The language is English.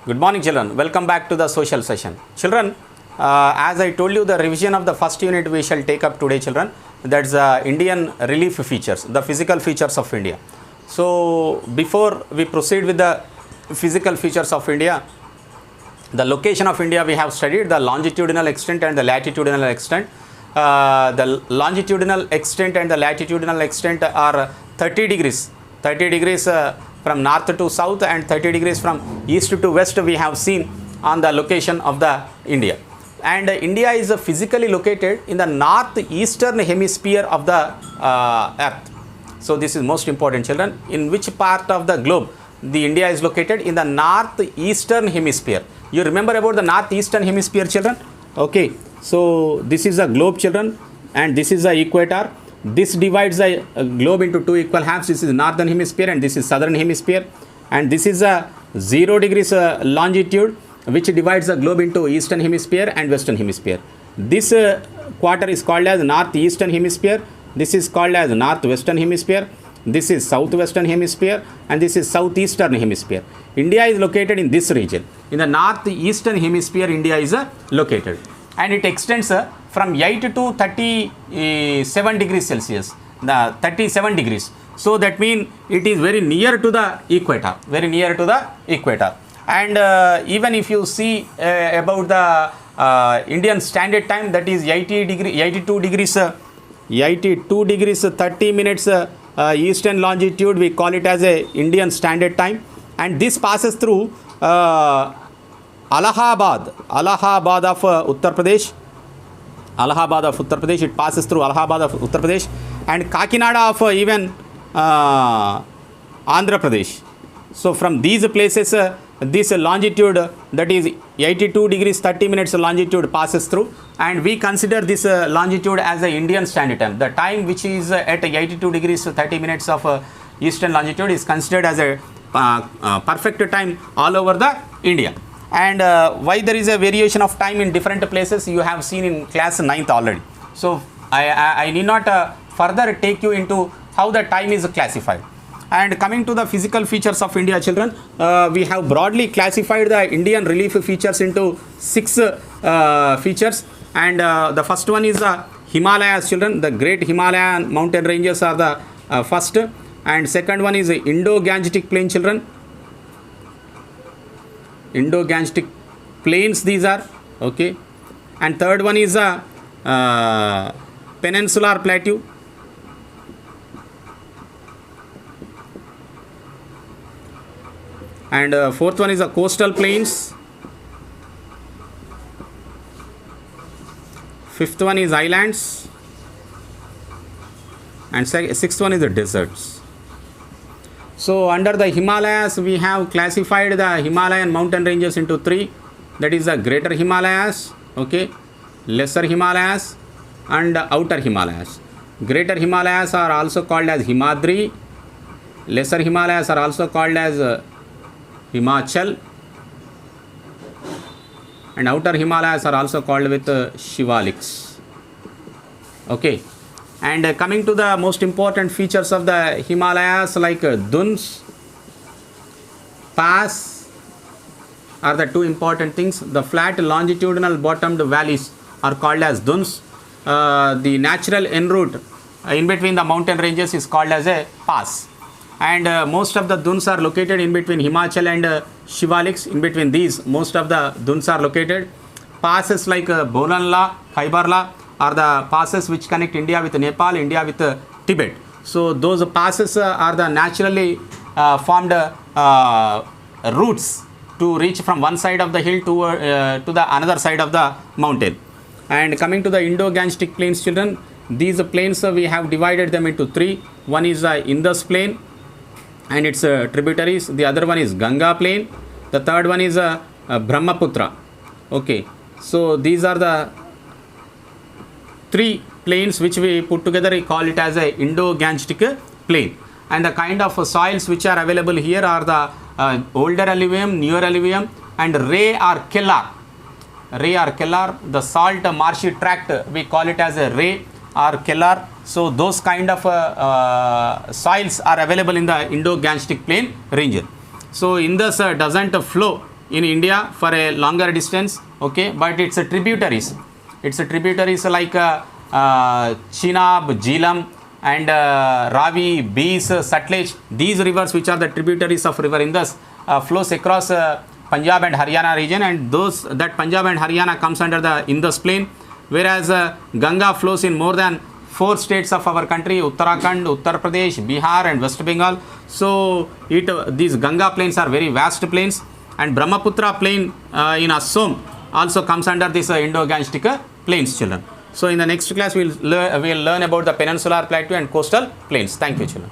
Good morning, children. Welcome back to the social session. Children, as I told you, the revision of the first unit we shall take up today, children. That's the Indian relief features, the physical features of India. So, before we proceed with the physical features of India, the location of India we have studied, the longitudinal extent and the latitudinal extent. The longitudinal extent and the latitudinal extent are 30 degrees. 30 degrees from north to south and 30 degrees from east to west we have seen on the location of the India. And India is physically located in the northeastern hemisphere of the earth. So this is most important, children. In which part of the globe the India is located? In the northeastern hemisphere. You remember about the northeastern hemisphere, children? Okay. So this is a globe, children, and this is the equator. This divides the globe into two equal halves. This is northern hemisphere and this is southern hemisphere. And this is a 0 degrees longitude which divides the globe into eastern hemisphere and western hemisphere. This quarter is called as northeastern hemisphere. This is called as northwestern hemisphere. This is southwestern hemisphere and this is southeastern hemisphere. India is located in this region. In the northeastern hemisphere, India is located. And it extends from 8 to 37 degrees Celsius, the 37 degrees. So that means it is very near to the equator, very near to the equator. And even if you see about the Indian standard time, that is 82 degrees 30 minutes eastern longitude, we call it as a Indian standard time. And this passes through Allahabad of Uttar Pradesh. Allahabad of Uttar Pradesh, it passes through Allahabad of Uttar Pradesh and Kakinada of even Andhra Pradesh. So from these places, this longitude, that is 82 degrees 30 minutes longitude passes through, and we consider this longitude as the Indian standard time. The time which is at 82 degrees 30 minutes of eastern longitude is considered as a perfect time all over the India. And why there is a variation of time in different places, you have seen in class 9th already. So I need not further take you into how the time is classified. And coming to the physical features of India, children, we have broadly classified the Indian relief features into 6 features. And the first one is the Himalayas, children. The great Himalayan mountain ranges are the first. And second one is the Indo-Gangetic plain, children. Indo-Gangetic plains these are, okay. And third one is a peninsular plateau. And fourth one is the coastal plains. Fifth one is islands. And sixth one is the deserts. So under the Himalayas, we have classified the Himalayan mountain ranges into 3. That is the Greater Himalayas, okay, Lesser Himalayas and Outer Himalayas. Greater Himalayas are also called as Himadri. Lesser Himalayas are also called as Himachal. And Outer Himalayas are also called with Shivaliks. Okay. And coming to the most important features of the Himalayas, like dunes, pass are the two important things. The flat longitudinal bottomed valleys are called as dunes. The natural en route in between the mountain ranges is called as a pass. And most of the dunes are located in between Himachal and Shivaliks. In between these, most of the dunes are located. Passes like Bolanla, Khaibarla are the passes which connect India with Nepal, India with Tibet. So those passes are the naturally formed routes to reach from one side of the hill to the another side of the mountain. And coming to the Indo-Gangetic plains, children, these plains we have divided them into 3. One is the Indus plain and its tributaries. The other one is Ganga plain. The third one is Brahmaputra. Okay, so these are the 3 plains which we put together. We call it as a Indo-Gangetic plain. And the kind of soils which are available here are the older alluvium, newer alluvium, and ray or kellar. Ray or kellar, the salt marshy tract, we call it as a ray or kellar. So those kind of soils are available in the Indo-Gangetic plain region. So Indus doesn't flow in India for a longer distance, okay, but it's a tributaries. It's a tributaries like Chenab, Jhelum and Ravi, Beas, Sutlej. These rivers which are the tributaries of river Indus flows across Punjab and Haryana region, and that Punjab and Haryana comes under the Indus plain, whereas Ganga flows in more than 4 states of our country: Uttarakhand, Uttar Pradesh, Bihar and West Bengal. So these Ganga plains are very vast plains, and Brahmaputra plain in Assam also comes under this Indo-Gangetic plains, children. So in the next class we'll learn about the peninsular plateau and coastal plains. Thank you, children.